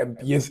MPs,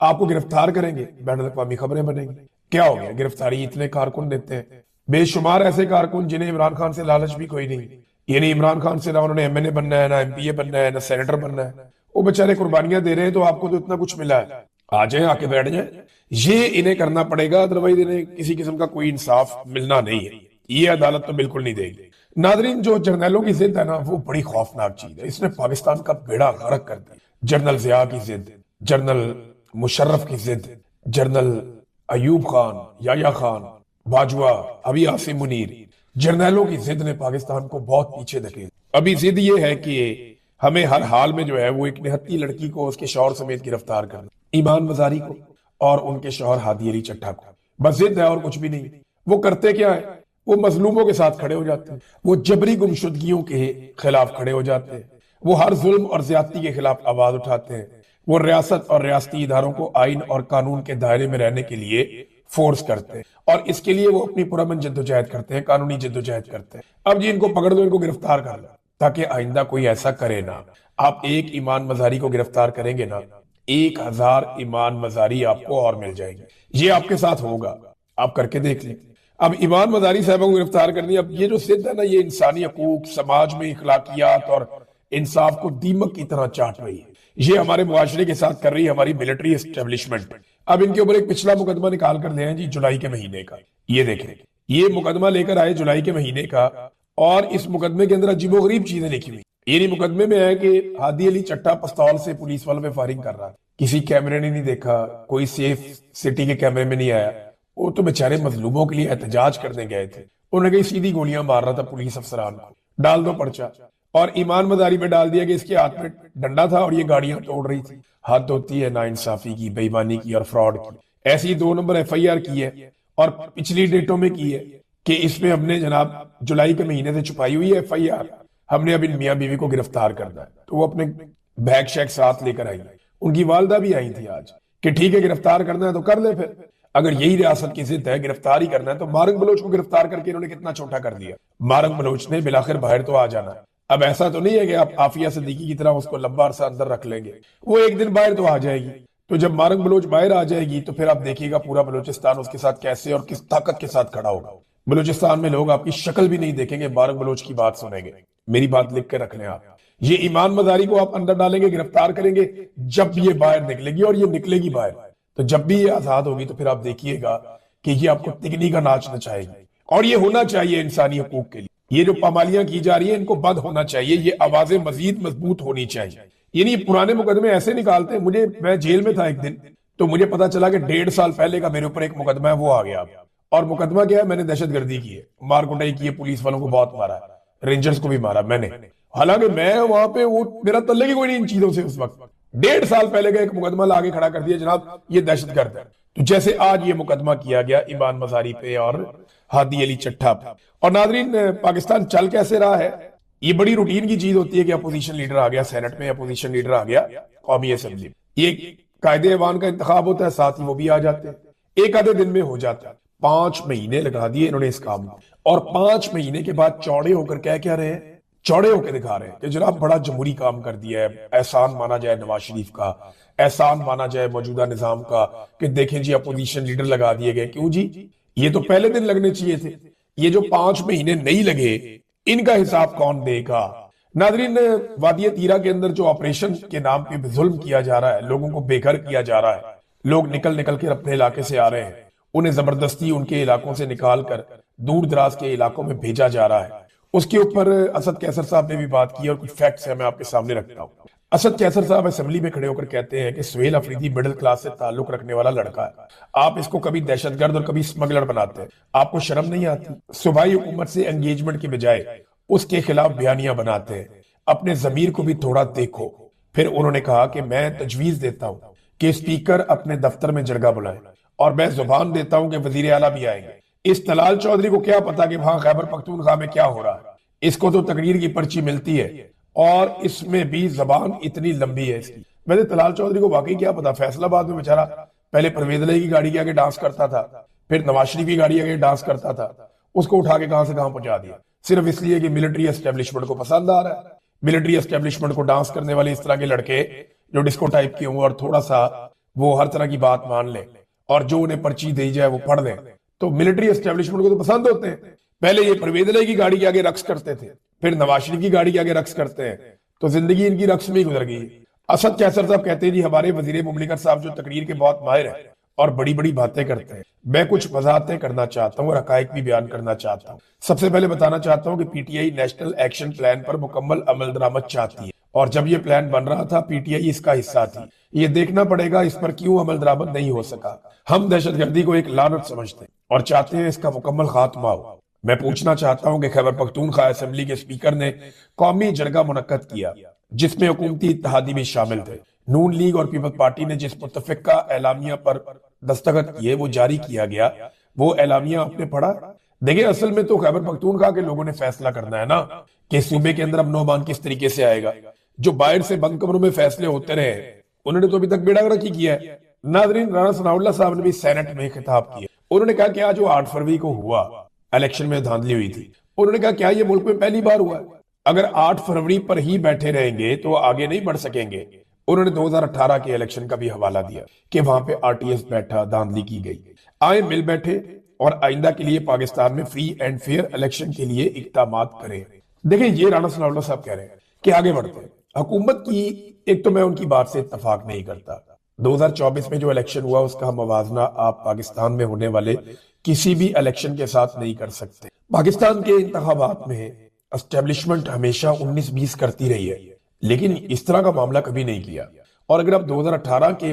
آپ کو گرفتار کریں گے، بین الاقوامی خبریں بنیں گی۔ کیا ہو گیا؟ گرفتاری اتنے کارکن دیتے ہیں، بے شمار ایسے کارکن جنہیں عمران خان سے لالچ بھی کوئی نہیں، یعنی عمران خان سے نہ انہوں نے ایم این اے بننا ہے، نہ ایم پی اے بننا ہے، نہ سینیٹر بننا ہے، وہ بیچارے قربانیاں دے رہے ہیں، تو آپ کو تو اتنا کچھ ملا ہے، آ جائیں، آ کے بیٹھ جائیں۔ یہ انہیں کرنا پڑے گا، ادروائز انہیں کسی قسم کا کوئی انصاف ملنا نہیں ہے، یہ عدالت تو بالکل نہیں دے گی۔ ناظرین، جو جرنیلوں کی ضد ہے نا، وہ بڑی خوفناک چیز ہے، اس نے پاکستان کا بیڑا غرق کر دیا۔ جنرل ضیاء کی ضد، جنرل مشرف کی ضد، جنرل ایوب خان، یحییٰ خان، باجوہ، ابھی عاصم منیر، جرنیلوں کی ضد نے پاکستان کو بہت پیچھے دھکیل۔ ابھی ضد یہ ہے کہ ہمیں ہر حال میں جو ہے وہ ایک نہتی لڑکی کو اس کے شوہر سمیت گرفتار کرنا، ایمان مزاری کو اور ان کے شوہر ہادی علی چٹھا کو، بس ضد ہے اور کچھ بھی نہیں۔ وہ کرتے کیا ہے؟ وہ مظلوموں کے ساتھ کھڑے ہو جاتے ہیں، وہ جبری گمشدگیوں کے خلاف کھڑے ہو جاتے ہیں، وہ ہر ظلم اور زیادتی کے خلاف آواز اٹھاتے ہیں، وہ ریاست اور ریاستی اداروں کو آئین اور قانون کے دائرے میں رہنے کے لیے فورس کرتے ہیں، اور اس کے لیے وہ اپنی پرامن جدوجہد کرتے ہیں، قانونی جدوجہد کرتے ہیں۔ اب جی ان کو پکڑ دو، ان کو گرفتار کر لو، تاکہ آئندہ کوئی ایسا کرے نہ۔ آپ ایک ایمان مزاری کو گرفتار کریں گے نا، 1000 ایمان مزاری آپ کو اور مل جائیں گے، یہ آپ کے ساتھ ہوگا، آپ کر کے دیکھ لیں۔ اب ایمان مزاری صاحبہ کو گرفتار کرنی، اب یہ جو ضد ہے نا، یہ انسانی حقوق، سماج میں اخلاقیات اور انصاف کو دیمک کی طرح چاٹ رہی ہے، یہ ہمارے معاشرے کے ساتھ کر رہی ہے ہماری ملٹری اسٹیبلشمنٹ۔ اب ان کے اوپر ایک پچھلا مقدمہ نکال کر لے ہیں جی، جولائی کے مہینے کا، یہ دیکھیں، یہ مقدمہ لے کر آئے جولائی کے مہینے کا، اور اس مقدمے کے اندر عجیب و غریب چیزیں لکھی ہوئی۔ یعنی مقدمے میں ہے کہ ہادی علی چٹھا پستول سے پولیس والوں پہ فائرنگ کر رہا تھا، کسی کیمرے نے نہیں دیکھا، کوئی سیف سٹی کے کیمرے میں نہیں آیا، وہ تو بیچارے مظلوموں کے لیے احتجاج کرنے گئے تھے، انہوں نے کہیں سیدھی گولیاں مار رہا تھا پولیس افسران کو، ڈال دو پرچہ۔ اور ایمان مزاری میں ڈال دیا کہ اس کے ہاتھ میں ڈنڈا تھا اور یہ گاڑیاں توڑ رہی تھی۔ حد ہوتی ہے ناانصافی کی، بے ایمانی کی اور فراڈ کی۔ ایسی 2 نمبر ایف آئی آر کی ہے، اور پچھلی ڈیٹوں میں کی ہے کہ اس میں ہم نے جناب جولائی کے مہینے سے چھپائی ہوئی ہے ایف آئی آر، ہم نے اب ان میاں بیوی کو گرفتار کرنا ہے۔ تو وہ اپنے بیگ شیک ساتھ لے کر آئی، ان کی والدہ بھی آئی تھی آج کہ ٹھیک ہے گرفتار کرنا ہے تو کر لے، پھر اگر یہی ریاست کی ضد ہے گرفتار ہی کرنا ہے تو مارنگ بلوچ کو گرفتار کر کے انہوں نے کتنا چھوٹا کر دیا۔ مارنگ بلوچ نے بلاخر باہر تو آ جانا ہے، اب ایسا تو نہیں ہے کہ آپ عافیہ صدیقی کی طرح اس کو لمبا عرصہ اندر رکھ لیں گے، وہ ایک دن باہر تو آ جائے گی۔ تو جب مارنگ بلوچ باہر آ جائے گی تو پھر آپ دیکھیے گا پورا بلوچستان اس کے ساتھ کیسے اور کس طاقت کے ساتھ کھڑا ہوگا۔ بلوچستان میں لوگ آپ کی شکل بھی نہیں دیکھیں گے، مارنگ بلوچ کی بات سنیں گے۔ میری بات لکھ کے رکھ لیں آپ، یہ ایمان مزاری کو آپ اندر ڈالیں گے، گرفتار کریں گے، جب یہ باہر نکلے گی، اور یہ نکلے گی باہر، تو جب بھی یہ آزاد ہوگی تو پھر آپ دیکھیے گا کہ یہ آپ کو تگنی کا ناچ نچائے گی، اور یہ ہونا چاہیے انسانی حقوق کے لیے۔ یہ جو پامالیاں کی جا رہی ہیں ان کو بند ہونا چاہیے، یہ آوازیں مزید مضبوط ہونی چاہیے۔ یعنی پرانے مقدمے ایسے نکالتے ہیں، میں جیل میں تھا ایک دن، تو مجھے پتا چلا کہ 1.5 سال پہلے کا میرے اوپر ایک مقدمہ ہے، وہ آ گیا، اور مقدمہ کیا ہے؟ میں نے دہشت گردی کی ہے، مار کٹائی کی ہے، پولیس والوں کو بہت مارا ہے، رینجرز کو بھی مارا میں نے، حالانکہ میں وہاں پہ وہ میرا تعلق ہی کوئی نہیں ان چیزوں سے۔ اس وقت 1.5 سال پہلے کا ایک مقدمہ لا کے کھڑا کر دیا، جناب یہ دہشت گرد ہے۔ تو جیسے آج یہ مقدمہ کیا گیا ایمان مزاری پہ اور ہادی علی چٹھا پہ۔ اور ناظرین، پاکستان چل کیسے رہا ہے؟ یہ بڑی روٹین کی چیز ہوتی ہے کہ اپوزیشن لیڈر آ گیا سینٹ میں، اپوزیشن لیڈر آ گیا قومی اسمبلی میں، یہ قائد ایوان کا انتخاب ہوتا ہے، ساتھ ہی وہ بھی آ جاتے ہیں، ایک آدھے دن میں ہو جاتا ہے۔ 5 مہینے لگا دیے انہوں نے اس کام میں، اور 5 مہینے کے بعد چوڑے ہو کر کیا رہے ہیں؟ چوڑے ہو کے دکھا رہے ہیں کہ جناب بڑا جمہوری کام کر دیا ہے۔ احسان مانا جائے نواز شریف کا، احسان مانا جائے موجودہ نظام کا کہ دیکھیں جی اپوزیشن لیڈر لگا دیے گئے۔ کیوں جی؟ یہ تو پہلے دن لگنے چاہیے تھے، یہ جو 5 مہینے نہیں لگے ان کا حساب کون دے گا؟ ناظرین، وادی تیرا کے اندر جو آپریشن کے نام پہ ظلم کیا جا رہا ہے، لوگوں کو بے گھر کیا جا رہا ہے، لوگ نکل کر اپنے علاقے سے آ رہے ہیں، انہیں زبردستی ان کے علاقوں سے نکال کر دور دراز کے علاقوں میں بھیجا جا رہا ہے، اس کے اوپر اسد کیسر صاحب نے بھی بات کی، اور کچھ فیکٹس ہیں میں آپ کے سامنے رکھتا ہوں۔ اسد کیسر صاحب اسمبلی میں کھڑے ہو کر کہتے ہیں کہ سہیل افریدی مڈل کلاس سے تعلق رکھنے والا لڑکا ہے، آپ اس کو کبھی دہشت گرد اور کبھی اسمگلر بناتے ہیں، آپ کو شرم نہیں آتی؟ صوبائی حکومت سے انگیجمنٹ کے بجائے اس کے خلاف بیانیاں بناتے ہیں، اپنے ضمیر کو بھی تھوڑا دیکھو۔ پھر انہوں نے کہا کہ میں تجویز دیتا ہوں کہ اسپیکر اپنے دفتر میں جرگہ بلائیں، اور میں زبان دیتا ہوں کہ وزیر اعلیٰ بھی آئیں گے۔ اس طلال چودھری کو کیا پتا کہ وہاں خیبر پختونخوا میں کیا ہو رہا ہے، اس کو تو تقریر کی پرچی ملتی ہے، اور اس میں بھی زبان اتنی لمبی ہے اس کی۔ ویسے طلال چودھری کو واقعی کیا پتا، فیصل آباد میں بیچارہ پہلے پرویز علیہ کی گاڑی کے آگے ڈانس کرتا تھا، پھر نواز شریف کی گاڑی آگے ڈانس کرتا تھا، اس کو اٹھا کے کہاں سے کہاں پہنچا دیا، صرف اس لیے کہ ملٹری اسٹیبلشمنٹ کو پسند آ رہا ہے۔ ملٹری اسٹیبلشمنٹ کو ڈانس کرنے والے اس طرح کے لڑکے جو ڈسکو ٹائپ کے ہوں اور تھوڑا سا وہ ہر طرح کی بات مان لیں اور جو انہیں پرچی دی جائے وہ پڑھ لیں، تو ملٹری اسٹیبلشمنٹ کو تو پسند ہوتے ہیں۔ پہلے یہ پرویز علیہ کی گاڑی کے آگے رقص کرتے تھے، پھر نواز شریف کی گاڑی کے آگے رقص کرتے ہیں، تو زندگی ان کی رقص میں ہی گزر گئی۔ اسد کیسر صاحب کہتے ہیں جی ہمارے وزیر مملکت صاحب جو تقریر کے بہت ماہر ہیں اور بڑی بڑی باتیں کرتے ہیں، میں کچھ وضاحتیں کرنا چاہتا ہوں اور حقائق بھی بیان کرنا چاہتا ہوں۔ سب سے پہلے بتانا چاہتا ہوں کہ P T I national action plan پر مکمل عمل درآمد چاہتی ہے، اور جب یہ پلان بن رہا تھا پی ٹی آئی اس کا حصہ تھی۔ یہ دیکھنا پڑے گا اس پر کیوں عمل درآمد نہیں ہو سکا۔ ہم دہشت گردی کو ایک لعنت سمجھتے ہیں اور چاہتے ہیں اس کا مکمل خاتمہ ہو۔ میں پوچھنا چاہتا ہوں کہ خیبر پختونخوا اسمبلی کے اسپیکر نے قومی جرگہ منعقد کیا جس میں حکومتی اتحادی بھی شامل تھے۔ نون لیگ اور پیپلز پارٹی نے جس متفقہ اعلامیہ پر دستخط کیے وہ جاری کیا گیا، وہ اعلامیہ آپ نے پڑھا؟ دیکھیں اصل میں تو خیبر پختونخوا کے لوگوں نے فیصلہ کرنا ہے نا کہ صوبے کے اندر امن و امان کس طریقے سے آئے گا۔ جو باہر سے بند کمروں میں فیصلے ہوتے رہے انہوں نے تو ابھی تک بیڑا گرک ہی کیا ہے۔ ناظرین، رانا ثناء اللہ صاحب نے بھی سینٹ میں خطاب کیا، انہوں نے کہا کہ آج جو 8 فروری کو ہوا الیکشن میں دھاندلی ہوئی تھی، انہوں نے کہا کیا یہ ملک میں پہلی بار ہوا ہے؟ اگر 8 فروری پر ہی بیٹھے رہیں گے تو آگے نہیں بڑھ سکیں گے۔ انہوں نے 2018 کے الیکشن کا بھی حوالہ دیا کہ وہاں پہ آر ٹی ایس بیٹھا، دھاندلی کی گئی۔ آئیں مل بیٹھے اور آئندہ کے لیے پاکستان میں فری اینڈ فیئر الیکشن کے لیے اقدامات کریں۔ دیکھیں یہ رانا ثناء اللہ صاحب کہہ رہے ہیں کہ آگے بڑھتے ہیں۔ حکومت کی ایک تو میں ان کی بات سے اتفاق نہیں کرتا، 2024 میں جو الیکشن ہوا اس کا موازنہ آپ پاکستان میں ہونے والے کسی بھی الیکشن کے ساتھ نہیں کر سکتے۔ پاکستان کے انتخابات میں اسٹیبلشمنٹ ہمیشہ 19-20 کرتی رہی ہے، لیکن اس طرح کا معاملہ کبھی نہیں کیا۔ اور اگر آپ 2018 کے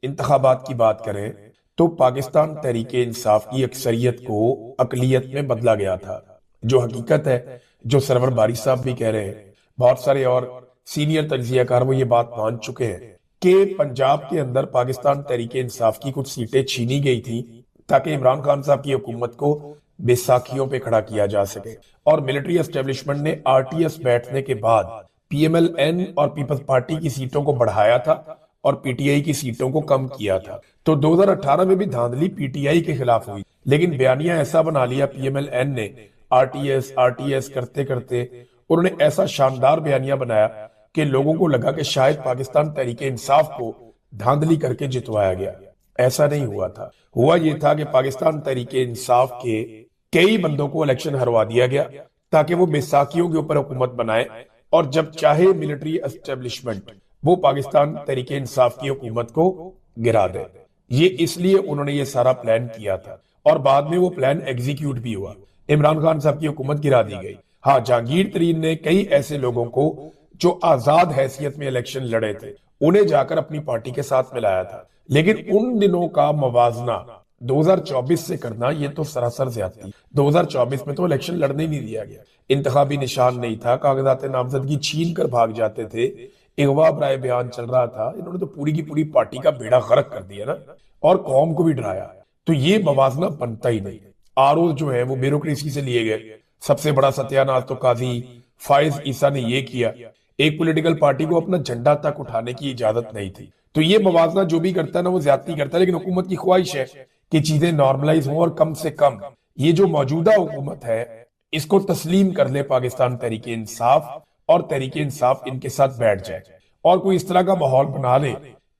انتخابات کی بات کریں تو پاکستان تحریک انصاف کی اکثریت کو اقلیت میں بدلا گیا تھا، جو حقیقت ہے، جو سرور باری صاحب بھی کہہ رہے ہیں، بہت سارے اور سینئر تجزیہ کار وہ یہ بات مان چکے ہیں کہ پنجاب کے اندر پاکستان تحریک انصاف کی کچھ سیٹیں چھینی گئی تھی تاکہ عمران خان صاحب کی حکومت کو بیساکھیوں پہ کھڑا کیا جا سکے، اور ملٹری اسٹیبلشمنٹ نے آر ٹی ایس بیٹھنے کے بعد پی ایم ایل این اور پیپلز پارٹی کی سیٹوں کو بڑھایا تھا اور پی ٹی آئی کی سیٹوں کو کم کیا تھا۔ تو 2018 میں بھی دھاندلی پی ٹی آئی کے خلاف ہوئی، لیکن بیانیہ ایسا بنا لیا پی ایم ایل این نے، آر ٹی ایس کرتے کرتے انہوں نے ایسا شاندار بیانیہ بنایا کہ لوگوں کو لگا کہ شاید پاکستان تحریک انصاف کو دھاندلی کر کے جتوایا گیا۔ ایسا نہیں ہوا تھا، ہوا یہ تھا کہ پاکستان تحریک انصاف کے کئی بندوں کو الیکشن ہروا دیا گیا تاکہ وہ بیساکھیوں کے اوپر حکومت بنائے، اور جب چاہے ملٹری اسٹیبلشمنٹ وہ پاکستان تحریک انصاف کی حکومت کو گرا دے۔ یہ اس لیے انہوں نے یہ سارا پلان کیا تھا، اور بعد میں وہ پلان ایگزیکیوٹ بھی ہوا، عمران خان صاحب کی حکومت گرا دی گئی۔ ہاں، جہانگیر ترین نے کئی ایسے لوگوں کو جو آزاد حیثیت میں الیکشن لڑے تھے انہیں جا کر اپنی پارٹی کے ساتھ ملایا تھا، لیکن ان دنوں کا موازنہ 2024 سے کرنا یہ تو سراسر زیادتی۔ 2024 میں تو الیکشن لڑنے نہیں دیا گیا، انتخابی نشان نہیں تھا، کاغذات نامزدگی چھین کر بھاگ جاتے تھے، اغوا برائے بیان چل رہا تھا۔ انہوں نے تو پوری کی پوری پارٹی کا بیڑا غرق کر دیا نا، اور قوم کو بھی ڈرایا، تو یہ موازنہ بنتا ہی نہیں۔ آر اوز جو ہیں وہ بیوروکریسی سے لیے گئے، سب سے بڑا ستیہ ناز تو قاضی فائز عیسیٰ نے یہ کیا، ایک پولیٹیکل پارٹی کو اپنا جھنڈا تک اٹھانے کی اجازت نہیں تھی۔ تو یہ موازنہ جو بھی کرتا ہے نا وہ زیادتی کرتا ہے، لیکن حکومت کی خواہش ہے کہ چیزیں نارملائز ہوں اور کم سے کم یہ جو موجودہ حکومت ہے اس کو تسلیم کر لے پاکستان تحریک انصاف، اور تحریک انصاف ان کے ساتھ بیٹھ جائے اور کوئی اس طرح کا ماحول بنا لے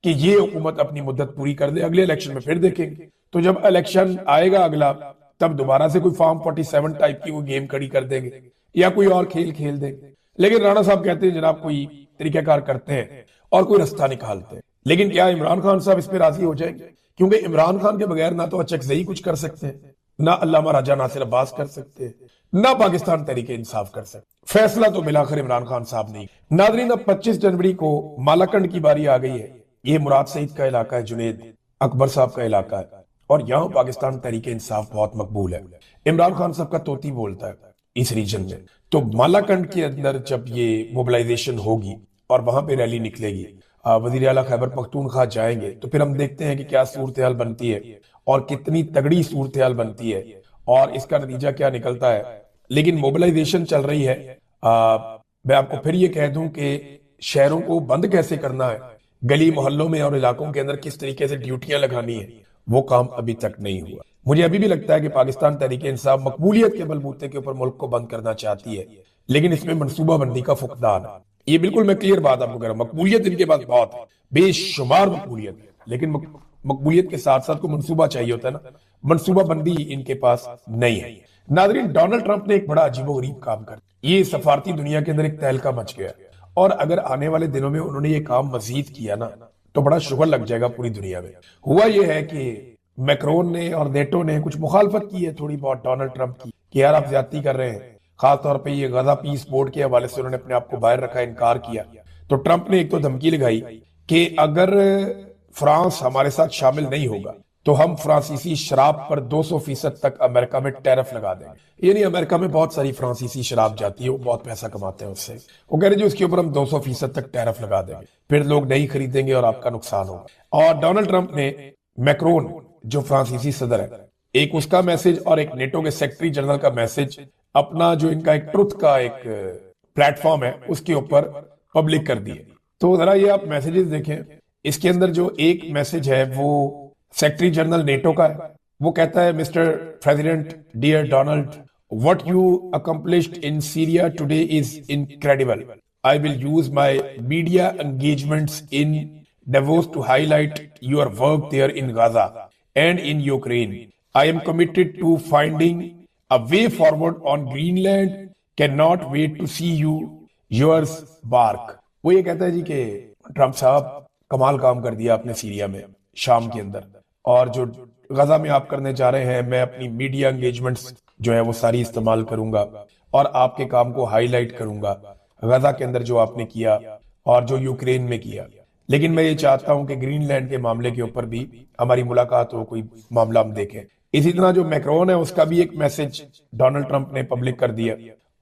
کہ یہ حکومت اپنی مدت پوری کر دے، اگلے الیکشن میں پھر دیکھیں گے۔ تو جب الیکشن آئے گا اگلا تب دوبارہ سے کوئی فارم 47 ٹائپ کی وہ گیم کھڑی کر دیں گے یا کوئی اور کھیل کھیل دیں گے۔ لیکن رانا صاحب کہتے ہیں جناب کوئی طریقہ کار کرتے ہیں اور کوئی رستہ نکالتے ہیں، لیکن کیا عمران خان صاحب اس پہ راضی ہو جائیں گے؟ کیونکہ عمران خان کے بغیر نہ تو اچکزئی کچھ کر سکتے ہیں، نہ علامہ راجہ ناصر عباس کر سکتے ہیں، نہ پاکستان تحریک انصاف کر سکتے۔ فیصلہ تو بلاخر عمران خان صاحب نہیں۔ ناظرین، اب 25 جنوری کو مالاکنڈ کی باری آ گئی ہے۔ یہ مراد سعید کا علاقہ ہے، جنید اکبر صاحب کا علاقہ ہے، اور یہاں پاکستان تحریک انصاف بہت مقبول ہے۔ عمران خان صاحب کا طوطی بولتا ہے اس ریجن میں۔ تو مالاکنڈ کے اندر جب یہ موبلائزیشن ہوگی اور وہاں پہ ریلی نکلے گی، وزیر اعلیٰ خیبر پختونخوا جائیں گے، تو پھر ہم دیکھتے ہیں کہ کیا صورتحال بنتی ہے اور کتنی تگڑی صورتحال بنتی ہے اور اس کا نتیجہ کیا نکلتا ہے۔ لیکن موبلائزیشن چل رہی ہے۔ میں آپ کو پھر یہ کہہ دوں کہ شہروں کو بند کیسے کرنا ہے، گلی محلوں میں اور علاقوں کے اندر کس طریقے سے ڈیوٹیاں لگانی ہیں، وہ کام ابھی تک نہیں ہوا۔ مجھے ابھی بھی لگتا ہے کہ پاکستان تحریک انصاف مقبولیت کے بلبوتے کے اوپر ملک کو بند کرنا چاہتی ہے، لیکن اس میں منصوبہ بندی کا فقدان ہے۔ یہ بالکل میں کلیئر بات آپ کو کہہ رہا ہوں، مقبولیت ان کے پاس بہت ہے، بے شمار مقبولیت، لیکن مقبولیت کے ساتھ ساتھ کو منصوبہ چاہیے ہوتا ہے نا، منصوبہ بندی ان کے پاس نہیں ہے۔ ناظرین، ڈونلڈ ٹرمپ نے ایک بڑا عجیب و غریب کام کر یہ سفارتی دنیا کے اندر ایک تہلکہ مچ گیا، اور اگر آنے والے دنوں میں انہوں نے یہ کام مزید کیا نا تو بڑا شغل لگ جائے گا پوری دنیا میں۔ ہوا یہ ہے کہ میکرون نے اور نیٹو نے کچھ مخالفت کی ہے تھوڑی بہت ڈونلڈ ٹرمپ کی، کہ یار آپ زیادتی کر رہے ہیں، خاص طور پہ یہ غزہ پیس بورڈ کے حوالے سے انہوں نے اپنے آپ کو باہر رکھا، انکار کیا۔ تو ٹرمپ نے ایک تو دھمکی لگائی کہ اگر فرانس ہمارے ساتھ شامل نہیں ہوگا تو ہم فرانسیسی شراب پر 200% تک امریکہ میں ٹیرف لگا دیں گے۔ یعنی امریکہ میں بہت ساری فرانسیسی شراب جاتی ہے، وہ بہت پیسہ کماتے ہیں اس سے، وہ کہہ رہے جی اس کے اوپر ہم 200% تک ٹیرف لگا دیں گے، پھر لوگ نہیں خریدیں گے اور آپ کا نقصان ہوگا۔ اور ڈونلڈ ٹرمپ نے میکرون جو فرانسیسی صدر ہے، ایک اس کا میسج اور ایک نیٹو کے سیکرٹری جنرل کا میسج اپنا جو ان کا ایک ٹروتھ کا ایک پلیٹ فارم ہے اس کے اوپر پبلک کر دیے۔ تو ذرا یہ آپ میسیجز دیکھیں، اس کے اندر جو ایک میسج ہے وہ سیکرٹری جنرل نیٹو کا ہے، وہ کہتا ہے mister president dear Donald, what you accomplished in Syria today is incredible. I will use my media engagements in Davos to highlight your work there in Gaza and in Ukraine. I am committed to finding a way forward on Greenland. Cannot wait to see you. Yours, Bark. وہ یہ کہتا ہے جی کہ Trump صاحب کمال کام کر دیا آپ نے سیریا میں، شام کے اندر، اور جو غزہ میں آپ کرنے جا رہے ہیں میں اپنی میڈیا انگیجمنٹس جو ہے وہ ساری استعمال کروں گا اور آپ کے کام کو ہائی لائٹ کروں گا، غزہ کے اندر جو آپ نے کیا اور جو یوکرین میں کیا۔ لیکن میں یہ چاہتا ہوں کہ گرین لینڈ کے معاملے کے اوپر بھی ہماری ملاقات ہو، کوئی معاملہ ہم دیکھیں۔ اسی طرح جو میکرون ہے اس کا بھی ایک میسج ڈونلڈ ٹرمپ نے پبلک کر دیا،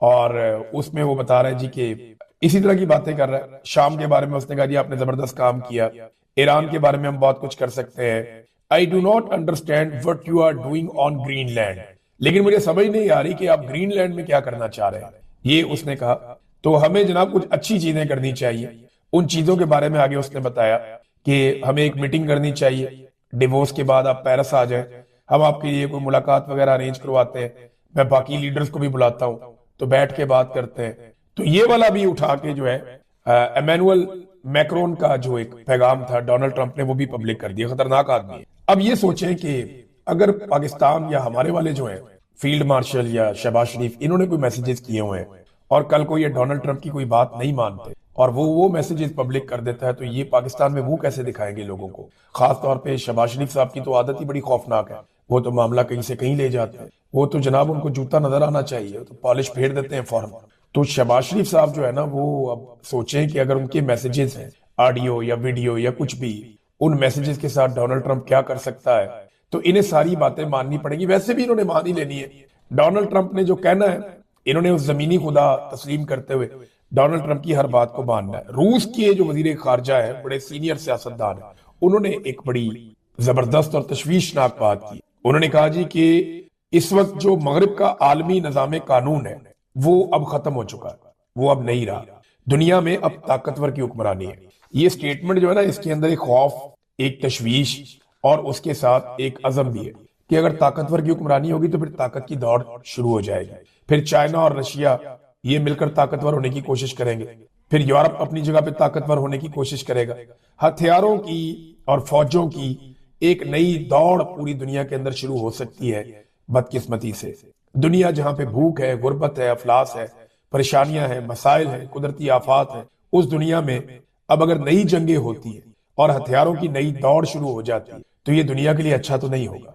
اور اس میں وہ بتا رہے جی کہ اسی طرح کی باتیں کر رہا ہے۔ شام کے بارے میں اس نے کہا جی آپ نے زبردست کام کیا، ایران کے بارے میں ہم بہت کچھ کر سکتے ہیں۔ I do not understand what you are doing on Greenland. لیکن مجھے سمجھ نہیں آ رہی کہ آپ گرین لینڈ میں کیا کرنا چاہ رہے ہیں، یہ اس نے کہا۔ تو ہمیں جناب کچھ اچھی چیزیں کرنی چاہیے، ان چیزوں کے بارے میں آگے اس نے بتایا کہ ہمیں ایک میٹنگ کرنی چاہیے، ڈیووس کے بعد آپ پیرس آ جائیں، ہم آپ کے لیے کوئی ملاقات وغیرہ ارینج کرواتے ہیں، میں باقی لیڈرز کو بھی بلاتا ہوں تو بیٹھ کے بات کرتے ہیں۔ تو یہ والا بھی اٹھا کے جو ہے ایمینول میکرون کا جو ایک پیغام تھا ڈونلڈ ٹرمپ نے وہ بھی پبلک کر دیا۔ خطرناک آدمی ہے۔ اب یہ سوچیں کہ اگر پاکستان یا ہمارے والے جو ہیں فیلڈ مارشل یا شہباز شریف، انہوں نے کوئی میسیجز کیے ہوئے ہیں اور کل کو یہ ڈونلڈ ٹرمپ کی کوئی بات نہیں مانتے اور وہ میسیجز پبلک کر دیتا ہے، تو یہ پاکستان میں وہ کیسے دکھائیں گے لوگوں کو؟ خاص طور پہ شہباز شریف صاحب کی تو عادت ہی بڑی خوفناک ہے، وہ تو معاملہ کہیں سے کہیں لے جاتے ہیں، وہ تو جناب ان کو جوتا نظر آنا چاہیے، تو پالش پھیر دیتے ہیں فوراً۔ تو شہباز شریف صاحب جو ہے نا وہ اب سوچیں کہ اگر ان کے میسیجز ہیں آڈیو یا ویڈیو یا کچھ بھی، ان میسیجز کے ساتھ ڈونلڈ ٹرمپ کیا کر سکتا ہے، تو انہیں ساری باتیں ماننی پڑیں گی۔ ویسے بھی انہوں نے مان ہی لینی ہے، ڈونلڈ ٹرمپ نے جو کہنا ہے انہوں نے اس زمینی خدا تسلیم کرتے ہوئے ڈونلڈ ٹرمپ کی ہر بات کو ماننا ہے۔ روس کے جو وزیر خارجہ ہیں، بڑے سینئر سیاستدان ہیں، انہوں نے ایک بڑی زبردست اور تشویشناک بات کی۔ انہوں نے کہا جی کہ اس وقت جو مغرب کا عالمی نظام قانون ہے وہ اب ختم ہو چکا ہے، وہ اب نہیں رہا، دنیا میں اب طاقتور کی حکمرانی ہے۔ یہ سٹیٹمنٹ جو ہے نا اس کے اندر ایک خوف، ایک تشویش اور اس کے ساتھ ایک عزم بھی ہے کہ اگر طاقتور کی حکمرانی ہوگی تو پھر طاقت کی دوڑ شروع ہو جائے گی، پھر چائنا اور رشیا یہ مل کر طاقتور ہونے کی کوشش کریں گے، پھر یورپ اپنی جگہ پہ طاقتور ہونے کی کوشش کرے گا، ہتھیاروں کی اور فوجوں کی ایک نئی دوڑ پوری دنیا کے اندر شروع ہو سکتی ہے۔ بدقسمتی سے دنیا جہاں پہ بھوک ہے، غربت ہے، افلاس ہے، پریشانیاں ہیں، مسائل ہیں، قدرتی آفات ہیں، اس دنیا میں اب اگر نئی جنگیں ہوتی ہیں اور ہتھیاروں کی نئی دوڑ شروع ہو جاتی ہے تو یہ دنیا کے لیے اچھا تو نہیں ہوگا۔